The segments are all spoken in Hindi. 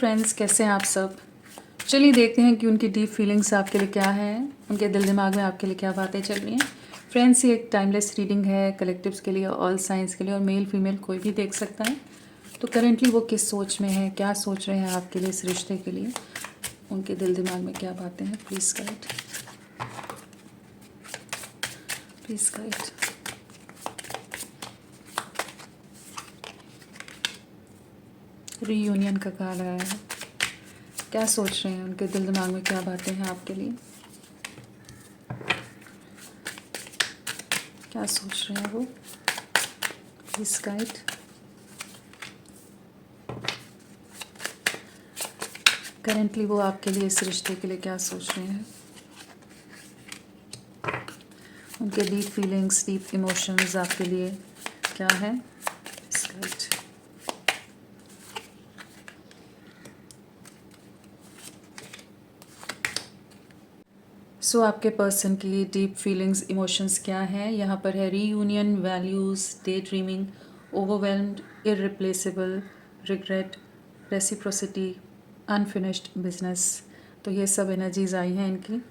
फ्रेंड्स, कैसे हैं आप सब। चलिए देखते हैं कि उनकी डीप फीलिंग्स आपके लिए क्या है, उनके दिल दिमाग में आपके लिए क्या बातें चल रही हैं। फ्रेंड्स, ये एक टाइमलेस रीडिंग है कलेक्टिव्स के लिए, ऑल साइंस के लिए, और मेल फीमेल कोई भी देख सकता है। तो करेंटली वो किस सोच में है, क्या सोच रहे हैं आपके लिए, इस रिश्ते के लिए, उनके दिल दिमाग में क्या बातें हैं। Please guide, please guide. Reunion का कार्ड आया है। क्या सोच रहे हैं, उनके दिल दिमाग में क्या बातें हैं आपके लिए, क्या सोच रहे हैं वो। Please guide. करेंटली वो आपके लिए, इस रिश्ते के लिए क्या सोच रहे हैं, उनके डीप फीलिंग्स, डीप इमोशंस आपके लिए क्या है। Please guide. सो आपके पर्सन की डीप फीलिंग्स, इमोशंस क्या हैं। यहाँ पर है reunion, values, day dreaming, overwhelmed, irreplaceable, regret, reciprocity, unfinished business. तो ये सब एनर्जीज आई हैं इनकी।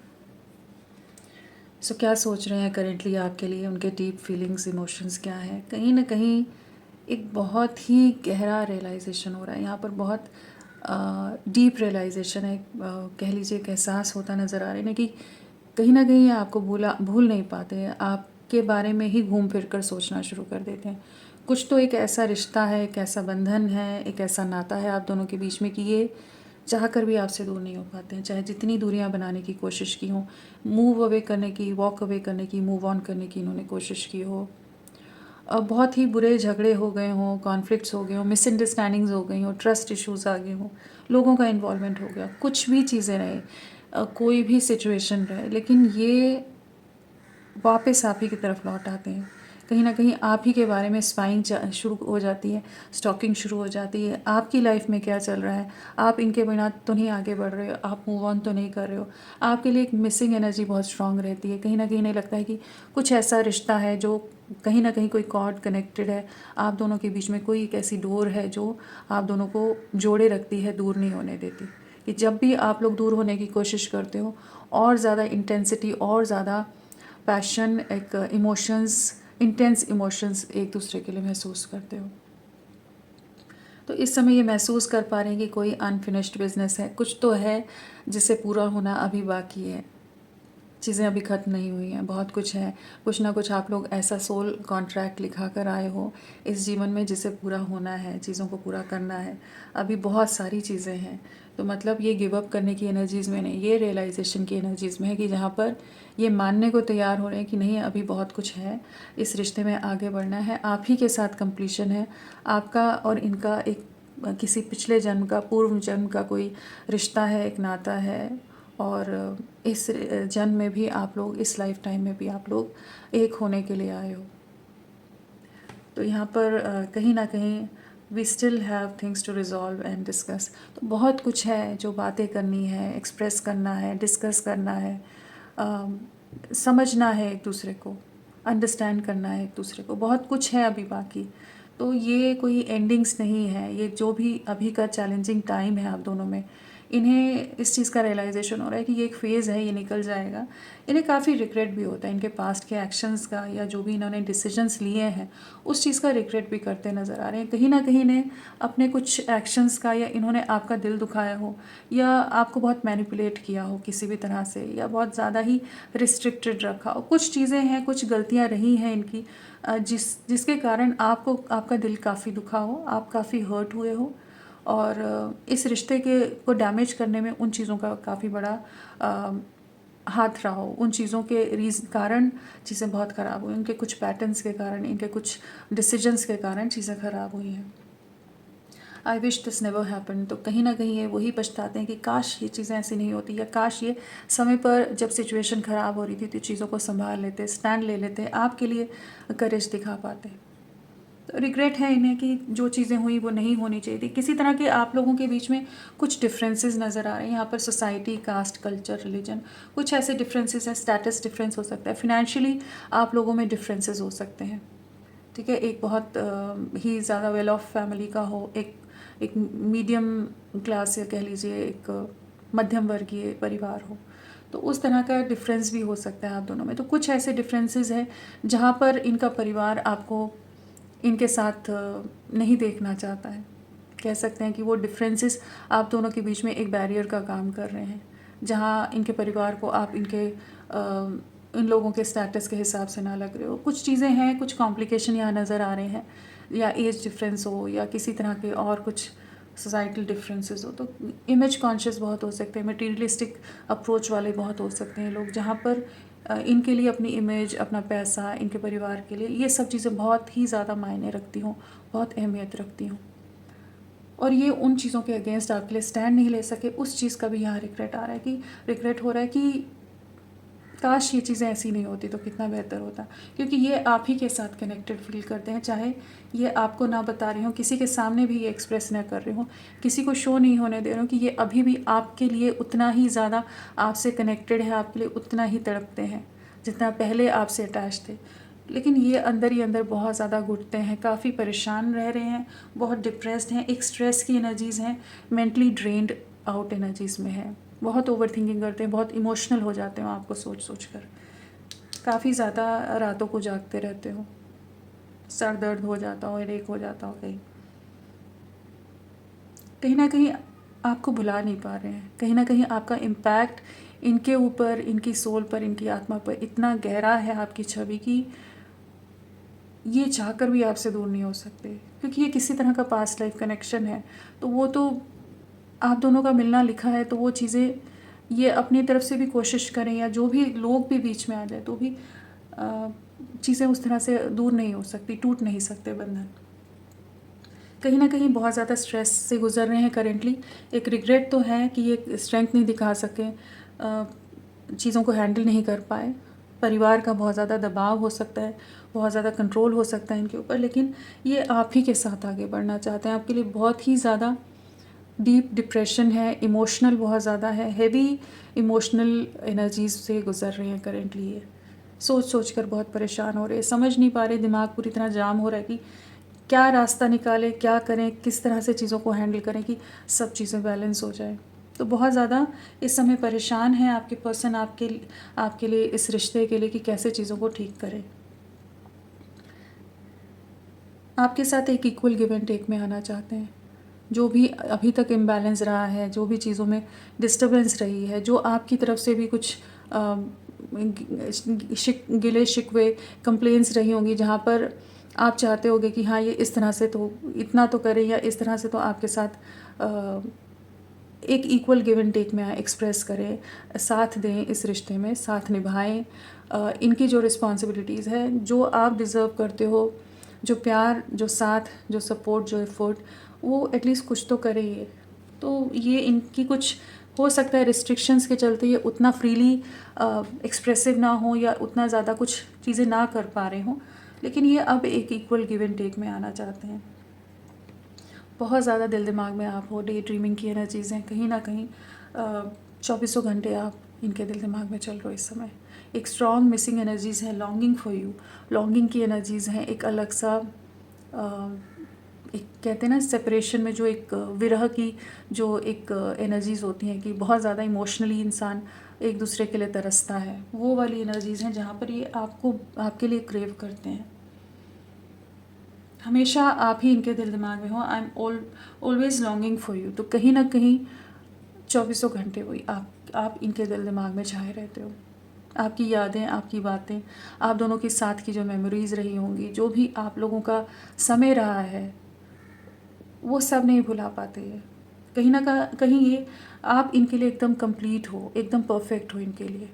सो क्या सोच रहे हैं करेंटली आपके लिए, उनके डीप फीलिंग्स, इमोशंस क्या हैं। कहीं ना कहीं एक बहुत ही गहरा रियलाइजेशन हो रहा है यहाँ पर, बहुत डीप रियलाइजेशन है। कह लीजिए एक एहसास होता नज़र आ रहा है ना कहीं ये आपको भूल नहीं पाते हैं, आपके बारे में ही घूम फिर कर सोचना शुरू कर देते हैं। कुछ तो एक ऐसा रिश्ता है, एक ऐसा बंधन है, एक ऐसा नाता है आप दोनों के बीच में कि ये चाह कर भी आपसे दूर नहीं हो पाते हैं, चाहे जितनी दूरियां बनाने की कोशिश की हो, मूव अवे करने की, वॉक अवे करने की, मूव ऑन करने की इन्होंने कोशिश की हो। अब बहुत ही बुरे झगड़े हो गए हों, कॉन्फ्लिक्ट्स हो गए हों, मिसअंडरस्टैंडिंग्स हो गई हों, ट्रस्ट इश्यूज़ आ गए हों, लोगों का इन्वॉल्वमेंट हो गया, कुछ भी चीज़ें रहे, कोई भी सिचुएशन रहे, लेकिन ये वापस आप ही की तरफ लौट आते हैं। कहीं ना कहीं आप ही के बारे में स्पाइंग शुरू हो जाती है, स्टॉकिंग शुरू हो जाती है। आपकी लाइफ में क्या चल रहा है, आप इनके बिना तो नहीं आगे बढ़ रहे हो, आप मूव ऑन तो नहीं कर रहे हो। आपके लिए एक मिसिंग एनर्जी बहुत स्ट्रांग रहती है। कहीं ना कहीं नहीं लगता है कि कुछ ऐसा रिश्ता है जो कहीं ना कहीं कोई कॉर्ड कनेक्टेड है, आप दोनों के बीच में कोई एक ऐसी डोर है जो आप दोनों को जोड़े रखती है, दूर नहीं होने देती। कि जब भी आप लोग दूर होने की कोशिश करते हो, और ज़्यादा इंटेंसिटी, और ज़्यादा पैशन, एक इमोशंस, इंटेंस इमोशंस एक दूसरे के लिए महसूस करते हो। तो इस समय ये महसूस कर पा रहे हैं कि कोई अनफिनिश्ड बिजनेस है, कुछ तो है जिसे पूरा होना अभी बाकी है, चीज़ें अभी ख़त्म नहीं हुई हैं, बहुत कुछ है। कुछ ना कुछ आप लोग ऐसा सोल कॉन्ट्रैक्ट लिखा कर आए हो इस जीवन में जिसे पूरा होना है, चीज़ों को पूरा करना है। अभी बहुत सारी चीज़ें हैं, तो मतलब ये गिव अप करने की एनर्जीज़ में नहीं, ये रियलाइजेशन की एनर्जीज़ में है कि जहाँ पर ये मानने को तैयार हो रहे हैं कि नहीं, अभी बहुत कुछ है, इस रिश्ते में आगे बढ़ना है, आप ही के साथ कंप्लीशन है। आपका और इनका एक किसी पिछले जन्म का, पूर्व जन्म का कोई रिश्ता है, एक नाता है, और इस जन्म में भी आप लोग, इस लाइफ टाइम में भी आप लोग एक होने के लिए आए हो। तो यहाँ पर कहीं ना कहीं we still have things to resolve and discuss. तो बहुत कुछ है जो बातें करनी है, एक्सप्रेस करना है, डिस्कस करना है, समझना है एक दूसरे को, अंडरस्टैंड करना है एक दूसरे को, बहुत कुछ है अभी बाकी। तो ये कोई एंडिंग्स नहीं है, ये जो भी अभी का चैलेंजिंग टाइम है आप दोनों में, इन्हें इस चीज़ का रियलाइजेशन हो रहा है कि ये एक फ़ेज़ है, ये निकल जाएगा। इन्हें काफ़ी रिग्रेट भी होता है इनके पास्ट के एक्शंस का, या जो भी इन्होंने डिसीजंस लिए हैं उस चीज़ का रिग्रेट भी करते नज़र आ रहे हैं। कहीं ना कहीं इन्हें अपने कुछ एक्शंस का, या इन्होंने आपका दिल दुखाया हो, या आपको बहुत मैनिपुलेट किया हो किसी भी तरह से, या बहुत ज़्यादा ही रिस्ट्रिक्टेड रखा हो। कुछ चीज़ें हैं, कुछ गलतियाँ रही हैं इनकी, जिसके कारण आपको, आपका दिल काफ़ी दुखा हो, आप काफ़ी हर्ट हुए हो, और इस रिश्ते के को डैमेज करने में उन चीज़ों का काफ़ी बड़ा हाथ रहा हो। उन चीज़ों के कारण चीज़ें बहुत ख़राब हुई, उनके कुछ पैटर्न्स के कारण, इनके कुछ डिसीजंस के कारण चीज़ें ख़राब हुई हैं। I wish this never happen. तो कहीं ना कहीं ये वही पछताते हैं कि काश ये चीज़ें ऐसी नहीं होती, या काश ये समय पर जब सिचुएशन ख़राब हो रही थी तो चीज़ों को संभाल लेते, स्टैंड ले लेते, आपके लिए करेज दिखा पाते। तो रिग्रेट है इन्हें कि जो चीज़ें हुई वो नहीं होनी चाहिए थी। किसी तरह के आप लोगों के बीच में कुछ डिफरेंसेस नज़र आ रहे हैं यहाँ पर, सोसाइटी, कास्ट, कल्चर, रिलीजन, कुछ ऐसे डिफरेंसेस हैं। स्टेटस डिफरेंस हो सकता है, फिनेंशियली आप लोगों में डिफरेंसेस हो सकते हैं। ठीक है, एक बहुत ही ज़्यादा वेल ऑफ फैमिली का हो, एक एक मीडियम क्लास या कह लीजिए एक मध्यम वर्गीय परिवार हो, तो उस तरह का डिफरेंस भी हो सकता है आप दोनों में। तो कुछ ऐसे डिफरेंसेस हैं जहाँ पर इनका परिवार आपको इनके साथ नहीं देखना चाहता है। कह सकते हैं कि वो डिफरेंसेस आप दोनों के बीच में एक बैरियर का काम कर रहे हैं, जहाँ इनके परिवार को आप इन लोगों के स्टेटस के हिसाब से ना लग रहे हो। कुछ चीज़ें हैं, कुछ कॉम्प्लिकेशन यहाँ नज़र आ रहे हैं, या एज डिफरेंस हो या किसी तरह के और कुछ सोसाइटल डिफरेंसेस हो। तो इमेज कॉन्शियस बहुत हो सकते हैं, मटेरियलिस्टिक अप्रोच वाले बहुत हो सकते हैं लोग, जहाँ पर इनके लिए अपनी इमेज, अपना पैसा, इनके परिवार के लिए ये सब चीज़ें बहुत ही ज़्यादा मायने रखती हों, बहुत अहमियत रखती हों, और ये उन चीज़ों के अगेंस्ट आपके लिए स्टैंड नहीं ले सके। उस चीज़ का भी यहाँ रिग्रेट हो रहा है कि काश ये चीज़ें ऐसी नहीं होती तो कितना बेहतर होता, क्योंकि ये आप ही के साथ कनेक्टेड फील करते हैं, चाहे ये आपको ना बता रही हो, किसी के सामने भी ये एक्सप्रेस ना कर रहे हो, किसी को शो नहीं होने दे रहे हो कि ये अभी भी आपके लिए उतना ही ज़्यादा आपसे कनेक्टेड है, आपके लिए उतना ही तड़पते हैं जितना पहले आपसे अटैच थे। लेकिन ये अंदर ही अंदर बहुत ज़्यादा घुटते हैं, काफ़ी परेशान रह रहे हैं, बहुत डिप्रेस्ड हैं, एक स्ट्रेस की एनर्जीज़ हैं, मेंटली ड्रेन्ड आउट एनर्जीज़ में है, बहुत ओवर थिंकिंग करते हैं, बहुत इमोशनल हो जाते हो आपको सोच कर, काफ़ी ज़्यादा रातों को जागते रहते हो, सर दर्द हो जाता हो, हेडेक हो जाता हो, कहीं ना कहीं आपको भुला नहीं पा रहे हैं, कहीं ना कहीं आपका इम्पैक्ट इनके ऊपर, इनकी सोल पर, इनकी आत्मा पर इतना गहरा है आपकी छवि की, ये चाहकर भी आपसे दूर नहीं हो सकते, क्योंकि ये किसी तरह का पास्ट लाइफ कनेक्शन है। तो वो तो आप दोनों का मिलना लिखा है, तो वो चीज़ें ये अपनी तरफ से भी कोशिश करें, या जो भी लोग भी बीच में आ जाए तो भी चीज़ें उस तरह से दूर नहीं हो सकती, टूट नहीं सकते बंधन। कहीं ना कहीं बहुत ज़्यादा स्ट्रेस से गुजर रहे हैं करेंटली। एक रिग्रेट तो है कि ये स्ट्रेंथ नहीं दिखा सके, चीज़ों को हैंडल नहीं कर पाए, परिवार का बहुत ज़्यादा दबाव हो सकता है, बहुत ज़्यादा कंट्रोल हो सकता है इनके ऊपर, लेकिन ये आप ही के साथ आगे बढ़ना चाहते हैं। आपके लिए बहुत ही ज़्यादा डीप डिप्रेशन है, इमोशनल बहुत ज़्यादा है, हेवी इमोशनल एनर्जीज से गुजर रहे हैं करेंटली। ये सोच कर बहुत परेशान हो रहे हैं, समझ नहीं पा रहे, दिमाग पूरी तरह जाम हो रहा है कि क्या रास्ता निकालें, क्या करें, किस तरह से चीज़ों को हैंडल करें कि सब चीज़ें बैलेंस हो जाए। तो बहुत ज़्यादा इस समय परेशान हैं आपके पर्सन आपके लिए, इस रिश्ते के लिए, कि कैसे चीज़ों को ठीक करें। आपके साथ एक इक्वल गिव एंड टेक में आना चाहते हैं। जो भी अभी तक इम्बैलेंस रहा है, जो भी चीज़ों में डिस्टर्बेंस रही है, जो आपकी तरफ से भी कुछ गिले शिकवे कंप्लेंट्स रही होंगी, जहाँ पर आप चाहते होगे कि हाँ ये इस तरह से तो इतना तो करें, या इस तरह से तो आपके साथ एक इक्वल गिव एंड टेक में आए, एक्सप्रेस करें, साथ दें, इस रिश्ते में साथ निभाएं। इनकी जो रिस्पॉन्सिबिलिटीज़ है, जो आप डिज़र्व करते हो, जो प्यार, जो साथ, जो सपोर्ट, जो एफर्ट, वो एटलीस्ट कुछ तो करे ये। तो ये इनकी कुछ हो सकता है रिस्ट्रिक्शंस के चलते ये उतना फ्रीली एक्सप्रेसिव ना हो, या उतना ज़्यादा कुछ चीज़ें ना कर पा रहे हों, लेकिन ये अब एक इक्वल गिव एंड टेक में आना चाहते हैं। बहुत ज़्यादा दिल दिमाग में आप हो, डे ड्रीमिंग की एनर्जीज़ हैं, कहीं ना कहीं 24 घंटे आप इनके दिल दिमाग में चल रहे हो इस समय। एक स्ट्रॉन्ग मिसिंग एनर्जीज़ है, लॉन्गिंग फॉर यू, लॉन्गिंग की एनर्जीज़ हैं, एक अलग सा एक कहते हैं ना सेपरेशन में जो एक विरह की जो एक एनर्जीज़ होती हैं, कि बहुत ज़्यादा इमोशनली इंसान एक दूसरे के लिए तरसता है, वो वाली एनर्जीज़ हैं जहाँ पर ये आपके लिए क्रेव करते हैं। हमेशा आप ही इनके दिल दिमाग में हो, I am always longing for you. तो कहीं ना कहीं 24 घंटे वही आप इनके दिल दिमाग में छाए रहते हो। आपकी यादें, आपकी बातें, आप दोनों के साथ की जो मेमोरीज़ रही होंगी, जो भी आप लोगों का समय रहा है, वो सब नहीं भुला पाते हैं। कहीं ना कहीं ये आप इनके लिए एकदम कंप्लीट हो, एकदम परफेक्ट हो इनके लिए,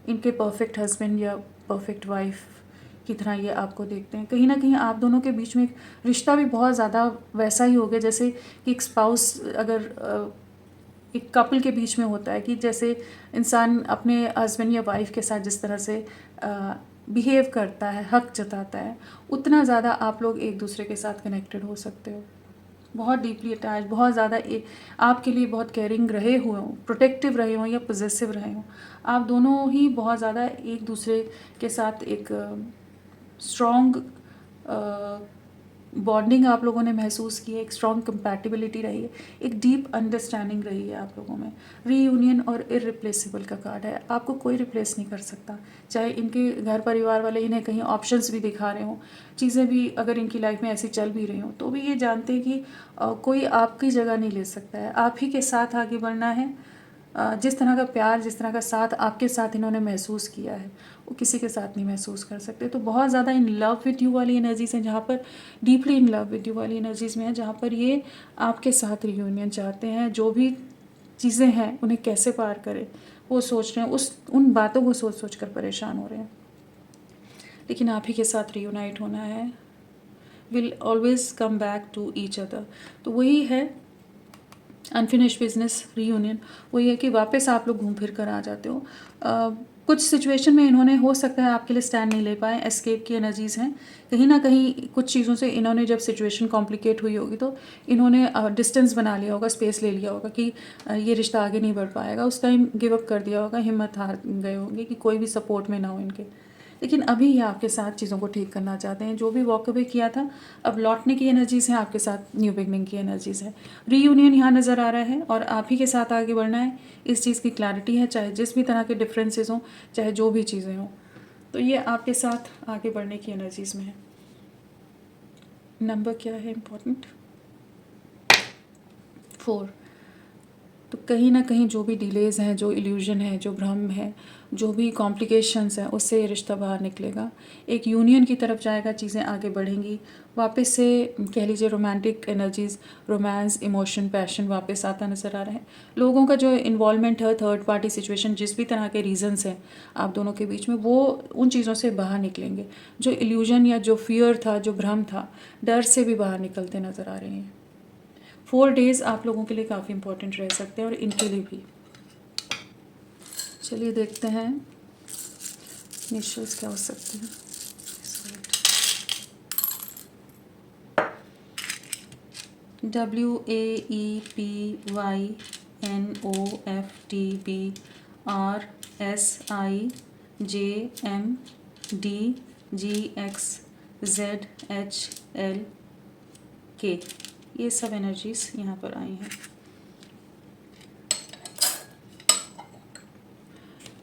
इनके परफेक्ट हस्बैंड या परफेक्ट वाइफ की तरह ये आपको देखते हैं। कहीं ना कहीं आप दोनों के बीच में एक रिश्ता भी बहुत ज़्यादा वैसा ही हो गया जैसे कि एक स्पाउस, अगर एक कपल के बीच में होता है, कि जैसे इंसान अपने हस्बैंड या वाइफ के साथ जिस तरह से बिहेव करता है, हक जताता है, उतना ज़्यादा आप लोग एक दूसरे के साथ कनेक्टेड हो सकते हो, बहुत डीपली अटैच, बहुत ज़्यादा आपके लिए बहुत केयरिंग रहे हुए हों, प्रोटेक्टिव रहे हों या पॉजेसिव रहे हों। आप दोनों ही बहुत ज़्यादा एक दूसरे के साथ एक स्ट्रॉन्ग बॉन्डिंग आप लोगों ने महसूस की है, एक स्ट्रॉन्ग कंपैटिबिलिटी रही है, एक डीप अंडरस्टैंडिंग रही है आप लोगों में। रीयूनियन और इररिप्लेसेबल का कार्ड है, आपको कोई रिप्लेस नहीं कर सकता। चाहे इनके घर परिवार वाले इन्हें कहीं ऑप्शंस भी दिखा रहे हों, चीज़ें भी अगर इनकी लाइफ में ऐसी चल भी रही हों, तो भी ये जानते हैं कि कोई आपकी जगह नहीं ले सकता है, आप ही के साथ आगे बढ़ना है। जिस तरह का प्यार, जिस तरह का साथ आपके साथ इन्होंने महसूस किया है, वो किसी के साथ नहीं महसूस कर सकते। तो बहुत ज़्यादा इन लव विद यू वाली एनर्जीज हैं, जहाँ पर deeply in love with you वाली एनर्जीज में है, जहाँ पर ये आपके साथ रियूनियन चाहते हैं। जो भी चीज़ें हैं उन्हें कैसे पार करें वो सोच रहे हैं, उन बातों को सोच सोच कर परेशान हो रहे हैं, लेकिन आप ही के साथ रियूनाइट होना है। Will always come back to each other. तो वही है अनफिनिश बिजनेस रीयूनियन, वही है कि वापस आप लोग घूम फिर कर आ जाते हो। कुछ सिचुएशन में इन्होंने हो सकता है आपके लिए स्टैंड नहीं ले पाए, एस्केप की एनर्जीज़ हैं। कहीं ना कहीं कुछ चीज़ों से इन्होंने जब सिचुएशन कॉम्प्लिकेट हुई होगी तो इन्होंने डिस्टेंस बना लिया होगा, स्पेस ले लिया होगा कि ये रिश्ता आगे नहीं बढ़ पाएगा। उस टाइम गिव अप कर दिया होगा, हिम्मत हार गए होंगे कि कोई भी सपोर्ट में ना हो इनके। लेकिन अभी ये आपके साथ चीज़ों को ठीक करना चाहते हैं। जो भी वॉक अवे किया था, अब लौटने की एनर्जीज़ हैं, आपके साथ न्यू बिगनिंग की एनर्जीज़ है। रीयूनियन यहाँ नज़र आ रहा है और आप ही के साथ आगे बढ़ना है, इस चीज़ की क्लैरिटी है। चाहे जिस भी तरह के डिफरेंसेस हों, चाहे जो भी चीज़ें हों, तो ये आपके साथ आगे बढ़ने की एनर्जीज़ में है। नंबर क्या है इम्पोर्टेंट? 4। तो कहीं ना कहीं जो भी डिलेज़ हैं, जो इल्यूजन है, जो भ्रम है, जो भी कॉम्प्लिकेशंस हैं, उससे ये रिश्ता बाहर निकलेगा, एक यूनियन की तरफ जाएगा, चीज़ें आगे बढ़ेंगी। वापस से कह लीजिए romantic energies, romance, emotion, passion वापस आता नज़र आ रहा है। लोगों का जो इन्वॉल्वमेंट है, थर्ड पार्टी सिचुएशन, जिस भी तरह के रीजंस हैं आप दोनों के बीच में, वो उन चीज़ों से बाहर निकलेंगे। जो इल्यूजन या जो फियर था, जो भ्रम था, डर से भी बाहर निकलते नज़र आ रहे हैं। 4 डेज़ आप लोगों के लिए काफ़ी इंपॉर्टेंट रह सकते हैं और इनके लिए भी। चलिए देखते हैं इनिशियल्स क्या हो सकते हैं। WAEPYNOFTBRSIJMDGXZHLK, ये सब एनर्जीज यहाँ पर आई हैं।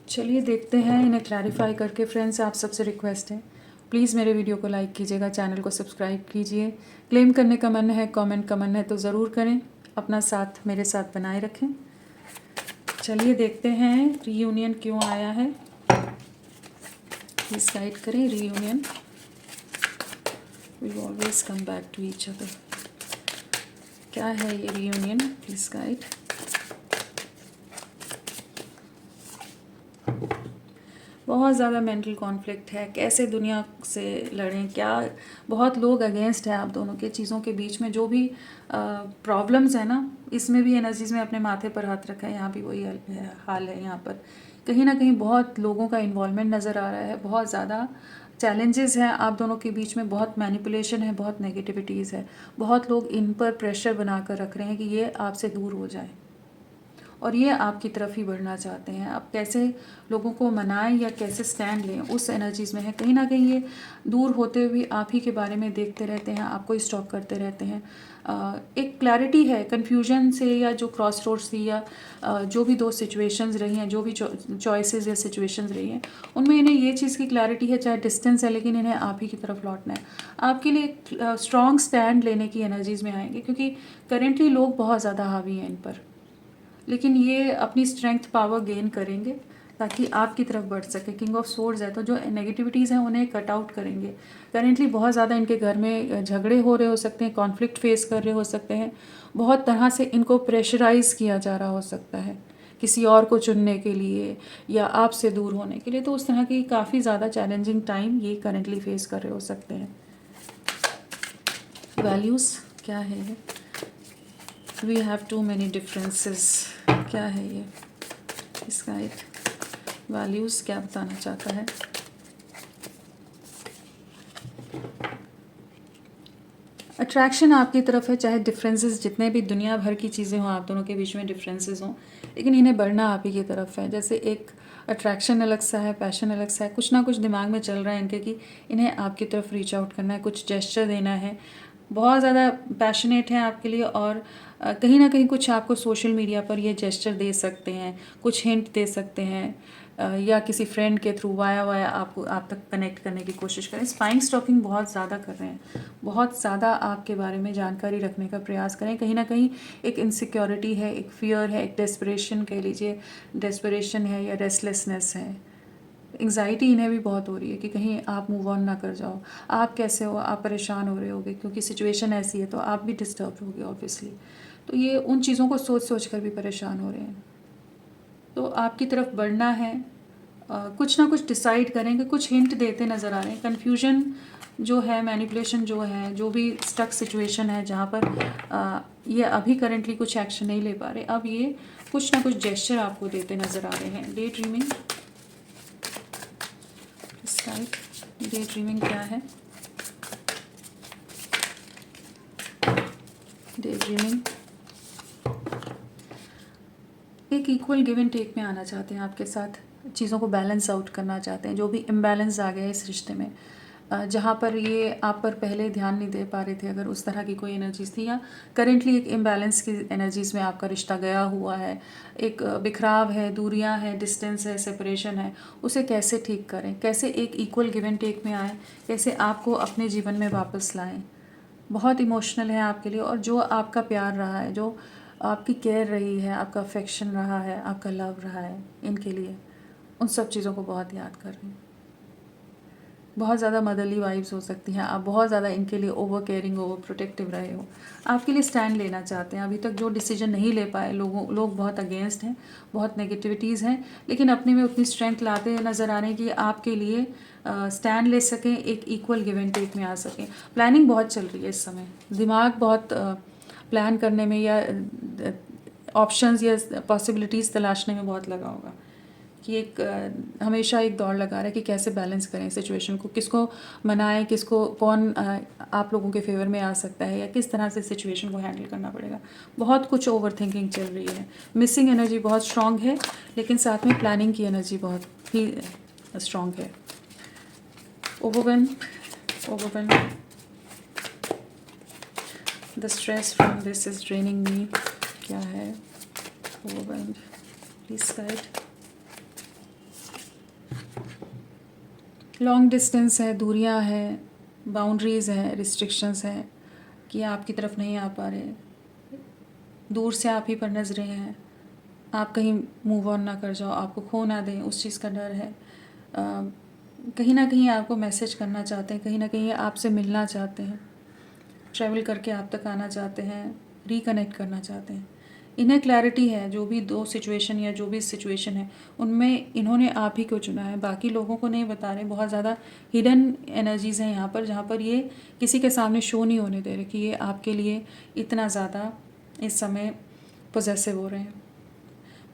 चलिए देखते हैं इन्हें क्लैरिफाई करके। फ्रेंड्स, आप सबसे रिक्वेस्ट है, प्लीज़ मेरे वीडियो को लाइक कीजिएगा, चैनल को सब्सक्राइब कीजिए। क्लेम करने का मन है, कमेंट का मन है तो ज़रूर करें। अपना साथ मेरे साथ बनाए रखें। चलिए देखते हैं रीयूनियन क्यों आया है। प्लीज़ गाइड करें। Reunion, we always come back to each other. क्या है ये रीयूनियन? Please guide. बहुत ज़्यादा मेंटल कॉन्फ्लिक्ट है, कैसे दुनिया से लड़ें, क्या बहुत लोग अगेंस्ट है आप दोनों के चीज़ों के बीच में। जो भी प्रॉब्लम्स है ना, इसमें भी एनर्जीज़ में अपने माथे पर हाथ रखा है, यहाँ भी वही हाल है। यहाँ पर कहीं ना कहीं बहुत लोगों का इन्वॉल्वमेंट नज़र आ रहा है, बहुत ज़्यादा चैलेंजेस हैं आप दोनों के बीच में, बहुत मैनिपुलेशन है, बहुत नेगेटिविटीज़ है। बहुत लोग इन पर प्रेशर बना कर रख रहे हैं कि ये आपसे दूर हो जाए और ये आपकी तरफ ही बढ़ना चाहते हैं। अब कैसे लोगों को मनाएं या कैसे स्टैंड लें, उस एनर्जीज़ में है। कहीं ना कहीं ये दूर होते हुए आप ही के बारे में देखते रहते हैं, आपको ही स्टॉक करते रहते हैं। एक क्लैरिटी है कन्फ्यूजन से, या जो क्रॉस रोड्स थी, या जो भी दो सिचुएशंस रही हैं, जो भी चॉइसेस या सिचुएशंस रही हैं, उनमें इन्हें ये चीज़ की क्लैरिटी है, चाहे डिस्टेंस है, लेकिन इन्हें आप ही की तरफ लौटना है। आपके लिए एक स्ट्रॉन्ग स्टैंड लेने की एनर्जीज़ में आएंगे, क्योंकि करेंटली लोग बहुत ज़्यादा हावी हैं इन पर, लेकिन ये अपनी स्ट्रेंथ पावर गेन करेंगे ताकि आपकी तरफ बढ़ सके। किंग ऑफ सोर्ड्स है, तो जो नेगेटिविटीज़ हैं उन्हें कट आउट करेंगे। करेंटली बहुत ज़्यादा इनके घर में झगड़े हो रहे हो सकते हैं, कॉन्फ्लिक्ट फेस कर रहे हो सकते हैं, बहुत तरह से इनको प्रेशराइज़ किया जा रहा हो सकता है किसी और को चुनने के लिए या आपसे दूर होने के लिए। तो उस तरह की काफ़ी ज़्यादा चैलेंजिंग टाइम ये करेंटली फेस कर रहे हो सकते हैं। वैल्यूज़ क्या है ये? We have too many differences, क्या है ये? इसका एक वैल्यूज़ क्या बताना चाहता है? अट्रैक्शन आपकी तरफ है, चाहे डिफरेंसेस जितने भी दुनिया भर की चीज़ें हों, आप दोनों के बीच में डिफरेंसेस हों, लेकिन इन्हें बढ़ना आप ही की तरफ है। जैसे एक अट्रैक्शन अलग सा है, पैशन अलग सा है, कुछ ना कुछ दिमाग में चल रहा है इनके कि इन्हें आपकी तरफ रीच आउट करना है, कुछ जेस्चर देना है, बहुत ज़्यादा पैशनेट हैं आपके लिए, और कहीं ना कहीं कुछ आपको सोशल मीडिया पर ये जेस्चर दे सकते हैं, कुछ हिंट दे सकते हैं, या किसी फ्रेंड के थ्रू वाया वाया आपको आप तक कनेक्ट करने की कोशिश करें। स्पाइंग स्टॉकिंग बहुत ज़्यादा कर रहे हैं, बहुत ज़्यादा आपके बारे में जानकारी रखने का प्रयास करें। कहीं ना कहीं एक इनसिक्योरिटी है, एक फियर है, एक डेस्परेशन कह लीजिए, डेस्परेशन है या रेस्टलेसनेस है, एंग्जाइटी इन्हें भी बहुत हो रही है कि कहीं आप मूव ऑन ना कर जाओ। आप कैसे हो, आप परेशान हो रहे होगे क्योंकि सिचुएशन ऐसी है, तो आप भी डिस्टर्ब होगे ऑब्वियसली। तो ये उन चीज़ों को सोच सोच कर भी परेशान हो रहे हैं। तो आपकी तरफ बढ़ना है, कुछ ना कुछ डिसाइड करें कि कुछ हिंट देते नज़र आ रहे हैं। कन्फ्यूजन जो है, मैनिपुलेशन जो है, जो भी स्टक सिचुएशन है जहाँ पर ये अभी करेंटली कुछ एक्शन नहीं ले पा रहे, अब ये कुछ ना कुछ जेस्चर आपको देते नज़र आ रहे हैं। डे ड्रीमिंग, डे ड्रीमिंग क्या है? डे ड्रीमिंग एक इक्वल गिव एंड टेक में आना चाहते हैं आपके साथ, चीज़ों को बैलेंस आउट करना चाहते हैं। जो भी इम्बैलेंस आ गया है इस रिश्ते में, जहाँ पर ये आप पर पहले ध्यान नहीं दे पा रहे थे, अगर उस तरह की कोई एनर्जीज थी, या करेंटली एक इम्बैलेंस की एनर्जीज में आपका रिश्ता गया हुआ है, एक बिखराव है, दूरियां हैं, डिस्टेंस है, सेपरेशन है, उसे कैसे ठीक करें, कैसे एक इक्वल गिव एंड टेक में आए, कैसे आपको अपने जीवन में वापस लाएं। बहुत इमोशनल है आपके लिए, और जो आपका प्यार रहा है, जो आपकी केयर रही है, आपका अफेक्शन रहा है, आपका लव रहा है इनके लिए, उन सब चीज़ों को बहुत याद कर रही हैं। बहुत ज़्यादा मदरली वाइब्स हो सकती हैं, आप बहुत ज़्यादा इनके लिए ओवर केयरिंग, ओवर प्रोटेक्टिव रहे हो, आपके लिए स्टैंड लेना चाहते हैं। अभी तक जो डिसीजन नहीं ले पाए, लोग बहुत अगेंस्ट हैं, बहुत नेगेटिविटीज़ हैं, लेकिन अपने में उतनी स्ट्रेंथ लाते हुए नज़र आ रहे हैं कि आपके लिए स्टैंड ले सकें, एक इक्वल गिव एंड टेक में आ सकें। प्लानिंग बहुत चल रही है इस समय, दिमाग बहुत प्लान करने में या ऑप्शंस या पॉसिबिलिटीज़ तलाशने में बहुत लगा होगा, कि एक हमेशा एक दौड़ लगा रहा है कि कैसे बैलेंस करें सिचुएशन को, किसको मनाएं, किसको कौन आप लोगों के फेवर में आ सकता है, या किस तरह से सिचुएशन को हैंडल करना पड़ेगा। बहुत कुछ ओवर थिंकिंग चल रही है, मिसिंग एनर्जी बहुत स्ट्रांग है, लेकिन साथ में प्लानिंग की एनर्जी बहुत ही स्ट्रांग है। Overwhelm, the stress from this is draining me, क्या है overwhelm? Please guide. Long distance है, दूरियां हैं, बाउंड्रीज़ हैं, रिस्ट्रिक्शंस हैं, कि आपकी तरफ नहीं आ पा रहे, दूर से आप ही पर नजरें हैं, आप कहीं मूव ऑन ना कर जाओ, आपको खो ना दें, उस चीज़ का डर है। कहीं ना कहीं आपको मैसेज करना चाहते हैं, कहीं ना कहीं आपसे मिलना चाहते हैं, ट्रैवल करके आप तक आना चाहते हैं, रिकनेक्ट करना चाहते हैं। इन्हें क्लैरिटी है, जो भी दो सिचुएशन या जो भी सिचुएशन है उनमें इन्होंने आप ही को चुना है, बाकी लोगों को नहीं बता रहे। बहुत ज़्यादा हिडन एनर्जीज़ हैं यहाँ पर, जहाँ पर ये किसी के सामने शो नहीं होने दे रहे कि ये आपके लिए इतना ज़्यादा इस समय पोजेसिव हो रहे हैं।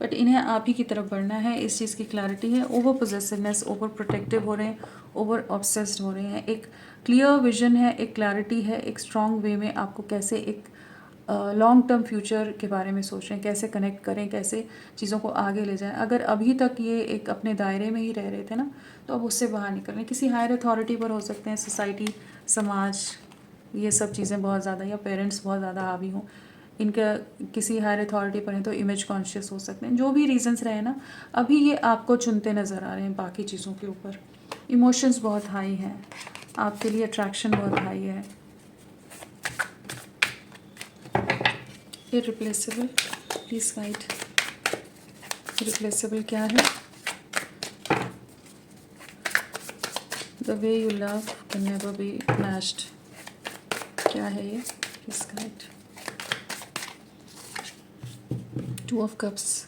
बट इन्हें आप ही की तरफ बढ़ना है, इस चीज़ की क्लैरिटी है। ओवर पोजेसिवनेस, ओवर प्रोटेक्टिव हो रहे हैं, ओवर ऑब्सेस्ड हो रहे हैं। एक क्लियर विजन है, एक क्लैरिटी है, एक स्ट्रॉन्ग वे में आपको कैसे एक लॉन्ग टर्म फ्यूचर के बारे में सोच रहे हैं, कैसे कनेक्ट करें, कैसे चीज़ों को आगे ले जाएं। अगर अभी तक ये एक अपने दायरे में ही रह रहे थे ना, तो अब उससे बाहर निकल रहे हैं। किसी हायर अथॉरिटी पर हो सकते हैं, सोसाइटी, समाज, ये सब चीज़ें बहुत ज़्यादा, या पेरेंट्स बहुत ज़्यादा हावी हों, इनका किसी हायर अथॉरिटी पर हैं तो इमेज कॉन्शियस हो सकते हैं। जो भी रीजंस रहे ना, अभी ये आपको चुनते नज़र आ रहे हैं बाकी चीज़ों के ऊपर। इमोशंस बहुत हाई हैं, आपके लिए अट्रैक्शन बहुत हाई है। Irreplaceable, please guide. इरिप्लेसेबल क्या है? The way you love can never be matched, क्या है ये? Please guide. Two of cups,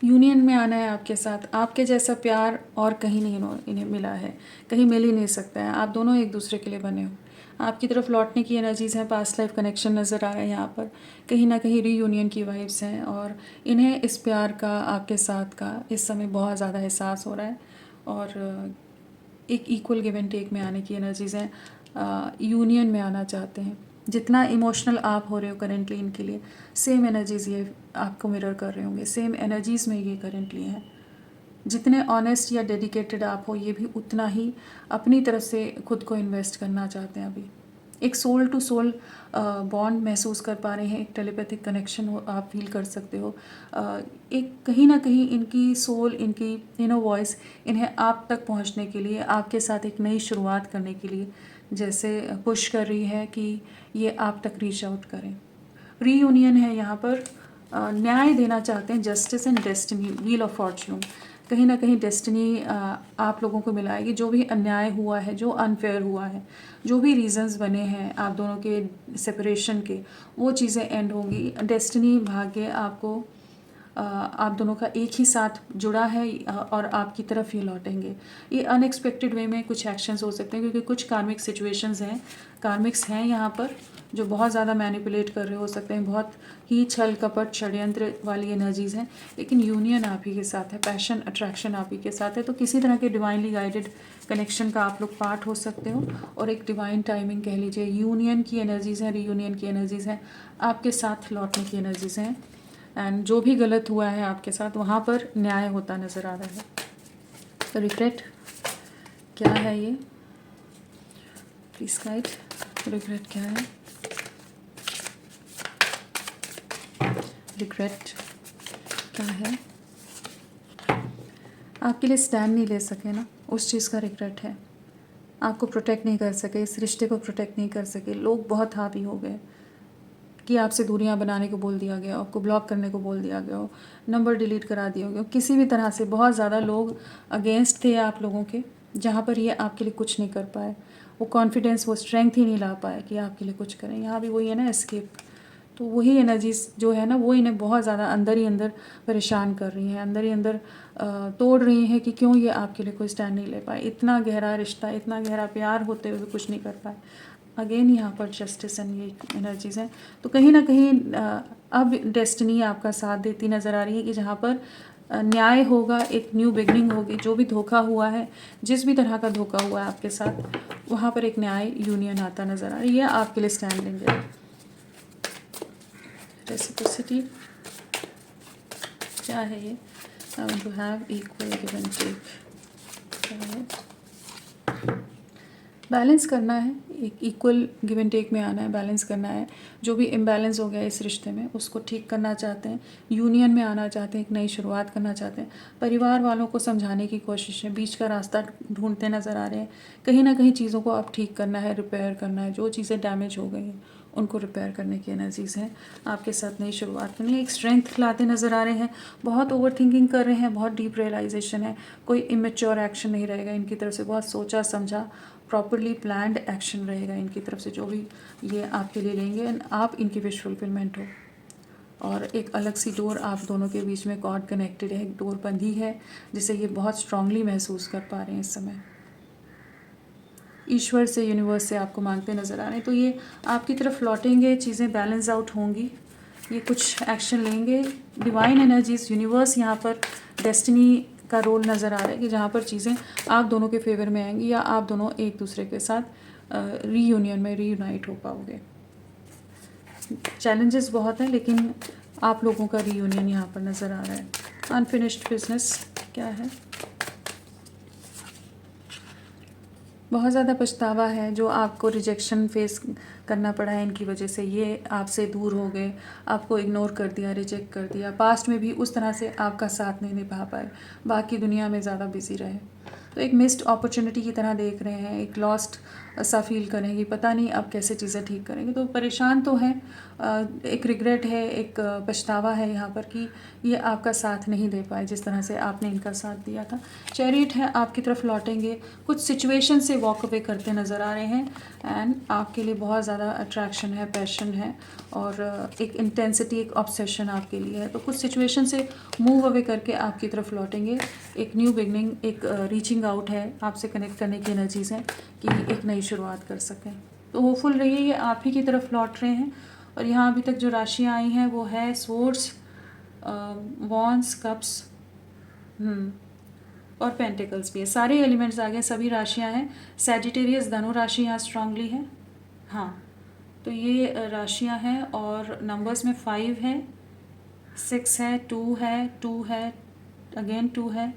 union में आना है आपके साथ, आपके जैसा प्यार और कहीं नहीं इन्हें मिला है, कहीं मिल ही नहीं सकता है। आप दोनों एक दूसरे के लिए बने हो, आपकी तरफ लौटने की एनर्जीज़ हैं, पास्ट लाइफ कनेक्शन नज़र आ रहा है यहाँ पर, कहीं ना कहीं रीयूनियन की वाइब्स हैं, और इन्हें इस प्यार का, आपके साथ का इस समय बहुत ज़्यादा एहसास हो रहा है, और एक इक्वल गिव एंड टेक में आने की एनर्जीज़ हैं, यूनियन में आना चाहते हैं। जितना इमोशनल आप हो रहे हो करेंटली इनके लिए, सेम एनर्जीज़ ये आपको मिरर कर रहे होंगे, सेम एनर्जीज़ में ये करेंटली हैं। जितने ऑनेस्ट या डेडिकेटेड आप हो, ये भी उतना ही अपनी तरफ से खुद को इन्वेस्ट करना चाहते हैं अभी। एक सोल टू सोल बॉन्ड महसूस कर पा रहे हैं, एक टेलीपैथिक कनेक्शन हो आप फील कर सकते हो। एक कहीं ना कहीं इनकी सोल, इनकी इनर वॉइस इन्हें आप तक पहुंचने के लिए, आपके साथ एक नई शुरुआत करने के लिए जैसे पुश कर रही है कि ये आप तक रीच आउट करें। रीयूनियन है यहाँ पर, न्याय देना चाहते हैं, justice and destiny, wheel of Fortune. कहीं ना कहीं डेस्टिनी आप लोगों को मिलाएगी। जो भी अन्याय हुआ है, जो अनफेयर हुआ है, जो भी रीजंस बने हैं आप दोनों के सेपरेशन के, वो चीज़ें एंड होंगी। डेस्टिनी, भाग्य आपको आप दोनों का एक ही साथ जुड़ा है और आपकी तरफ ये लौटेंगे। ये अनएक्सपेक्टेड वे में कुछ एक्शंस हो सकते हैं क्योंकि कुछ कार्मिक सिचुएशंस हैं, कार्मिक्स हैं यहाँ पर जो बहुत ज़्यादा मैनिपुलेट कर रहे हो सकते हैं, बहुत ही छल कपट षड्यंत्र वाली एनर्जीज़ हैं। लेकिन यूनियन आप ही के साथ है, पैशन अट्रैक्शन आप ही के साथ है। तो किसी तरह के डिवाइनली गाइडेड कनेक्शन का आप लोग पार्ट हो सकते हो और एक डिवाइन टाइमिंग कह लीजिए। यूनियन की एनर्जीज़ हैं, रीयूनियन की एनर्जीज़ हैं, आपके साथ लौटने की एनर्जीज़ हैं। एंड जो भी गलत हुआ है आपके साथ वहाँ पर न्याय होता नज़र आ रहा है। तो रिग्रेट क्या है ये, प्लीज गाइड, रिग्रेट क्या है? रिग्रेट क्या है? आपके लिए स्टैंड नहीं ले सके ना, उस चीज़ का रिग्रेट है। आपको प्रोटेक्ट नहीं कर सके, इस रिश्ते को प्रोटेक्ट नहीं कर सके। लोग बहुत हावी हो गए कि आपसे दूरियां बनाने को बोल दिया गया, आपको ब्लॉक करने को बोल दिया गया हो, नंबर डिलीट करा दिया गया हो, किसी भी तरह से बहुत ज़्यादा लोग अगेंस्ट थे आप लोगों के, जहाँ पर ये आपके लिए कुछ नहीं कर पाए। वो कॉन्फिडेंस, वो स्ट्रेंथ ही नहीं ला पाए कि आपके लिए कुछ करें। यहाँ भी वही है ना, एस्केप। तो वही एनर्जीज जो है ना, वो इन्हें बहुत ज़्यादा अंदर ही अंदर परेशान कर रही हैं, अंदर ही अंदर तोड़ रही हैं कि क्यों ये आपके लिए कोई स्टैंड नहीं ले पाए। इतना गहरा रिश्ता, इतना गहरा प्यार होते हुए कुछ नहीं कर पाए। अगेन यहाँ पर जस्टिस एंड ये एनर्जीज हैं। तो कहीं ना कहीं अब डेस्टिनी आपका साथ देती नज़र आ रही है कि जहाँ पर न्याय होगा, एक न्यू बिगनिंग होगी। जो भी धोखा हुआ है, जिस भी तरह का धोखा हुआ है आपके साथ, वहाँ पर एक न्याय यूनियन आता नज़र आ रही है। आपके लिए स्टैंड लेंगे। रेसिप्रोसिटी क्या है ये? I want to have equal give and take. क्या है? बैलेंस करना है, एक इक्वल गिव एंड टेक में आना है, बैलेंस करना है। जो भी इम्बैलेंस हो गया इस रिश्ते में उसको ठीक करना चाहते हैं, यूनियन में आना चाहते हैं, एक नई शुरुआत करना चाहते हैं। परिवार वालों को समझाने की कोशिश है, बीच का रास्ता ढूंढते नज़र आ रहे हैं। कहीं ना कहीं चीज़ों को आप ठीक करना है, रिपेयर करना है। जो चीज़ें डैमेज हो गई हैं उनको रिपेयर करने की एनर्जीज़ हैं। आपके साथ नई शुरुआत करनी है, एक स्ट्रेंथ लाते नज़र आ रहे हैं। बहुत ओवर थिंकिंग कर रहे हैं, बहुत डीप रियलाइजेशन है। कोई इमेच्योर एक्शन नहीं रहेगा इनकी तरफ से, बहुत सोचा समझा प्रॉपरली प्लान्ड एक्शन रहेगा इनकी तरफ से, जो भी ये आपके लिए लेंगे। एंड आप इनकी विश फुलफिलमेंट हो। और एक अलग सी डोर आप दोनों के बीच में कॉर्ड कनेक्टेड है, एक डोर बंधी है जिसे ये बहुत स्ट्रांगली महसूस कर पा रहे हैं इस समय। ईश्वर से, यूनिवर्स से आपको मांगते नज़र आ रहे हैं। तो ये आपकी तरफ लौटेंगे, चीज़ें बैलेंस आउट होंगी, ये कुछ एक्शन लेंगे। डिवाइन एनर्जीज, यूनिवर्स यहाँ पर डेस्टिनी का रोल नज़र आ रहा है कि जहाँ पर चीज़ें आप दोनों के फेवर में आएंगी या आप दोनों एक दूसरे के साथ रीयूनियन में रीयूनाइट हो पाओगे। चैलेंजेस बहुत हैं लेकिन आप लोगों का रीयूनियन यहाँ पर नज़र आ रहा है। अनफिनिश्ड बिजनेस क्या है? बहुत ज़्यादा पछतावा है, जो आपको रिजेक्शन फेस करना पड़ा है इनकी वजह से। ये आपसे दूर हो गए, आपको इग्नोर कर दिया, रिजेक्ट कर दिया। पास्ट में भी उस तरह से आपका साथ नहीं निभा पाए, बाकी दुनिया में ज़्यादा बिजी रहे। तो एक मिस्ड अपॉर्चुनिटी की तरह देख रहे हैं, एक लॉस्ट सा फील करेंगे, पता नहीं अब कैसे चीज़ें ठीक करेंगे। तो परेशान तो हैं, एक रिग्रेट है, एक पछतावा है यहाँ पर कि ये आपका साथ नहीं दे पाए जिस तरह से आपने इनका साथ दिया था। चैरियट है, आपकी तरफ लौटेंगे, कुछ सिचुएशन से वॉक अवे करते नज़र आ रहे हैं। एंड आपके लिए बहुत ज़्यादा अट्रैक्शन है, पैशन है और एक इंटेंसिटी, एक ऑब्सेशन आपके लिए है। तो कुछ सिचुएशन से मूव अवे करके आपकी तरफ लौटेंगे। एक न्यू बिगनिंग, एक रीचिंग आउट है, आपसे कनेक्ट करने की एनर्जीज़ हैं कि एक नई शुरुआत कर सकें। तो होपफुल रहिए, ये आप ही की तरफ लौट रहे हैं। और यहाँ अभी तक जो राशियाँ आई हैं वो है स्वॉर्ड्स, वॉन्ड्स, कप्स और पेंटिकल्स भी है। सारे एलिमेंट्स आ गए, सभी राशियाँ हैं। सैजिटेरियस धनु राशि यहाँ स्ट्रांगली है। हाँ, तो ये राशियाँ हैं और नंबर्स में 5 है, 6 है, 2 है, 2 है, अगेन 2 है,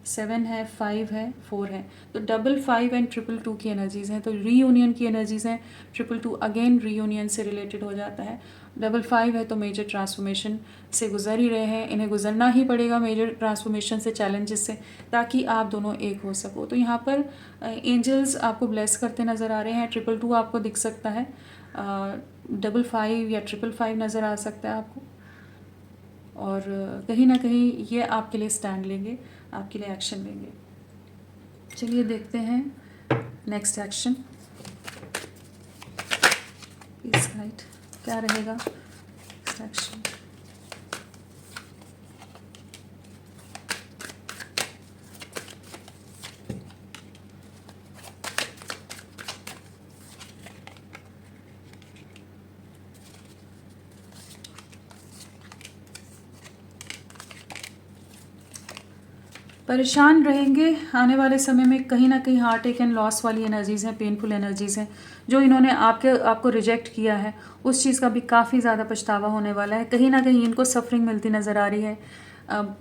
7 है, 5 है, 4 है। तो 55 एंड 222 की एनर्जीज़ हैं, तो रीयूनियन की एनर्जीज़ हैं। 222 अगेन रीयूनियन से रिलेटेड हो जाता है। 55 है तो मेजर ट्रांसफॉर्मेशन से गुजर ही रहे हैं, इन्हें गुजरना ही पड़ेगा मेजर ट्रांसफॉर्मेशन से, चैलेंजेस से, ताकि आप दोनों एक हो सको। तो यहाँ पर एंजल्स आपको ब्लेस करते नज़र आ रहे हैं। 222 आपको दिख सकता है, 55 या 555 नज़र आ सकता है आपको, और कहीं ना कहीं ये आपके लिए स्टैंड लेंगे, आपके लिए एक्शन लेंगे। चलिए देखते हैं नेक्स्ट एक्शन, इस गाइड क्या रहेगा नेक्स्ट एक्शन। परेशान रहेंगे आने वाले समय में, कहीं ना कहीं हार्ट अटैक एंड लॉस वाली एनर्जीज़ हैं, पेनफुल एनर्जीज़ हैं। जो इन्होंने आपको रिजेक्ट किया है, उस चीज़ का भी काफ़ी ज़्यादा पछतावा होने वाला है। कहीं ना कहीं इनको सफरिंग मिलती नज़र आ रही है।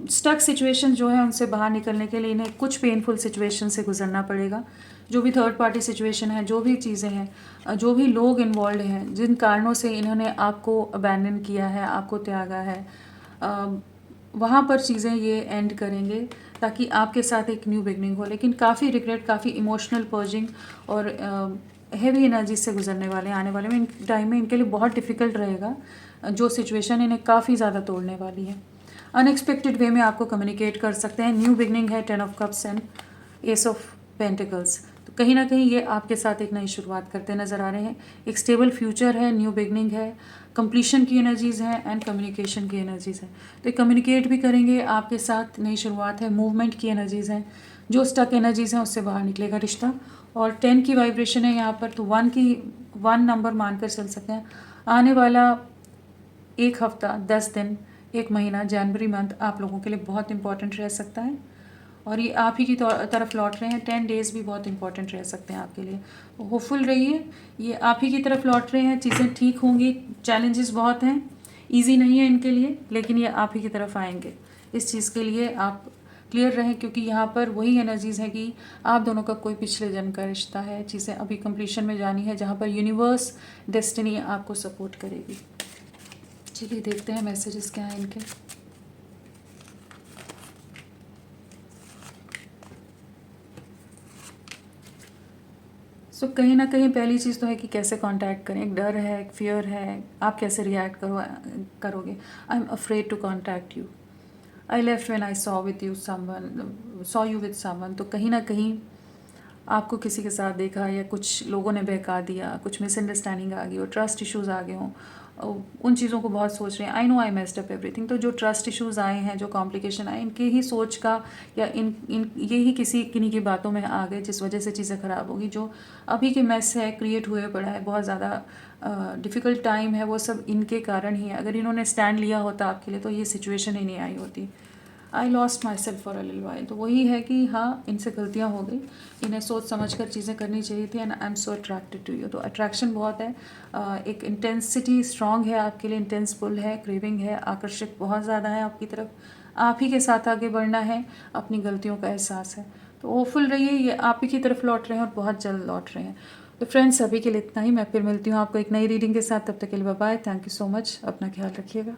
स्टक सिचुएशन जो है उनसे बाहर निकलने के लिए इन्हें कुछ पेनफुल सिचुएशन से गुजरना पड़ेगा। जो भी थर्ड पार्टी सिचुएशन है, जो भी चीज़ें हैं, जो भी लोग इन्वॉल्व हैं, जिन कारणों से इन्होंने आपको अबैंडन किया है, आपको त्यागा है, वहाँ पर चीज़ें ये एंड करेंगे ताकि आपके साथ एक न्यू बिगनिंग हो। लेकिन काफ़ी रिग्रेट, काफ़ी इमोशनल पर्जिंग और हैवी एनर्जी से गुजरने वाले आने वाले में टाइम में इनके लिए बहुत डिफ़िकल्ट रहेगा। जो सिचुएशन इन्हें काफ़ी ज़्यादा तोड़ने वाली है। अनएक्सपेक्टेड वे में आपको कम्युनिकेट कर सकते हैं। न्यू बिगनिंग है, 10 of cups and S of pentacles. तो कहीं ना कहीं ये आपके साथ एक नई शुरुआत करते नज़र आ रहे हैं। एक स्टेबल फ्यूचर है, न्यू बिगनिंग है, कंप्लीशन की एनर्जीज़ हैं एंड कम्युनिकेशन की एनर्जीज़ हैं। तो कम्युनिकेट भी करेंगे आपके साथ, नई शुरुआत है, मूवमेंट की एनर्जीज़ हैं। जो स्टक एनर्जीज़ हैं उससे बाहर निकलेगा रिश्ता। और 10 की वाइब्रेशन है यहाँ पर, तो 1 नंबर मानकर चल सकते हैं। आने वाला एक हफ्ता, 10 दिन, एक महीना, जनवरी मंथ आप लोगों के लिए बहुत इंपॉर्टेंट रह सकता है। और ये आप ही की तरफ लौट रहे हैं। 10 डेज़ भी बहुत इंपॉर्टेंट रह सकते हैं आपके लिए। होपफुल रहिए, ये आप ही की तरफ लौट रहे हैं, चीज़ें ठीक होंगी। चैलेंजेस बहुत हैं, इजी नहीं है इनके लिए, लेकिन ये आप ही की तरफ आएंगे। इस चीज़ के लिए आप क्लियर रहें, क्योंकि यहाँ पर वही एनर्जीज़ है कि आप दोनों का कोई पिछले जन्म का रिश्ता है। चीज़ें अभी कंप्लीशन में जानी है, जहाँ पर यूनिवर्स, डेस्टिनी आपको सपोर्ट करेगी। चलिए देखते हैं मैसेजेस क्या हैं इनके। सो कहीं ना कहीं पहली चीज़ तो है कि कैसे कांटेक्ट करें। एक डर है, एक फियर है, आप कैसे रिएक्ट करोगे। I am afraid to contact you, I left when I saw you with someone. तो कहीं ना कहीं आपको किसी के साथ देखा, या कुछ लोगों ने बहका दिया, कुछ मिसअंडरस्टैंडिंग आ गई हो, ट्रस्ट इश्यूज़ आ गए हों, उन चीज़ों को बहुत सोच रहे हैं। I know I messed up everything. तो जो ट्रस्ट इश्यूज़ आए हैं, जो कॉम्प्लिकेशन आए, इनके ही सोच का, या ये ही किन्हीं की बातों में आ गए, जिस वजह से चीज़ें ख़राब होगी। जो अभी के मैस है, क्रिएट हुए पड़ा है, बहुत ज़्यादा डिफ़िकल्ट टाइम है, वो सब इनके कारण ही है। अगर इन्होंने स्टैंड लिया होता आपके लिए, तो ये सिचुएशन ही नहीं आई होती। I lost my self for a little while. तो वही है कि हाँ, इनसे गलतियाँ हो गई, इन्हें सोच समझ कर चीज़ें करनी चाहिए थी। And I am so attracted to you. तो अट्रैक्शन बहुत है, एक इंटेंसिटी स्ट्रॉन्ग है आपके लिए, इंटेंस पुल है, क्रेविंग है, आकर्षक बहुत ज़्यादा है आपकी तरफ। आप ही के साथ आगे बढ़ना है, अपनी गलतियों का एहसास है। तो होपफुल रहिए, ये आप ही की तरफ लौट रहे हैं और बहुत जल्द लौट रहे हैं। तो फ्रेंड्स, अभी के लिए इतना ही। मैं फिर मिलती हूँ आपको एक नई रीडिंग के साथ। तब तक के लिए bye bye. Thank you so much. अपना ख्याल रखिएगा।